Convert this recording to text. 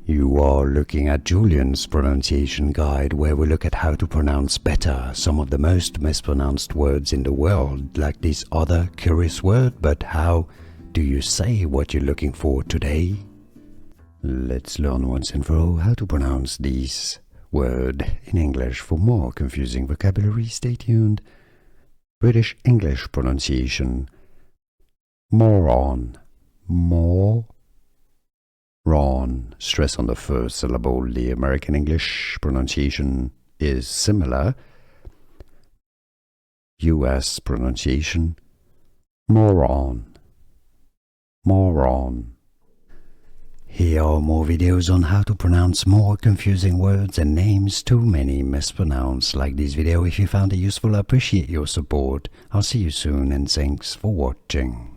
You are looking at Julian's pronunciation guide, where we look at how to pronounce better some of the most mispronounced words in the world, like this other curious word. But how do you say what you're looking for today? Let's learn once and for all how to pronounce this word in English. For more confusing vocabulary, stay tuned. British English pronunciation: moron, moron. Stress on the first syllable. The American English pronunciation is similar. US pronunciation: moron, moron. Here are more videos on how to pronounce more confusing words and names too many mispronounced. Like this video if you found it useful. I appreciate your support. I'll see you soon and thanks for watching.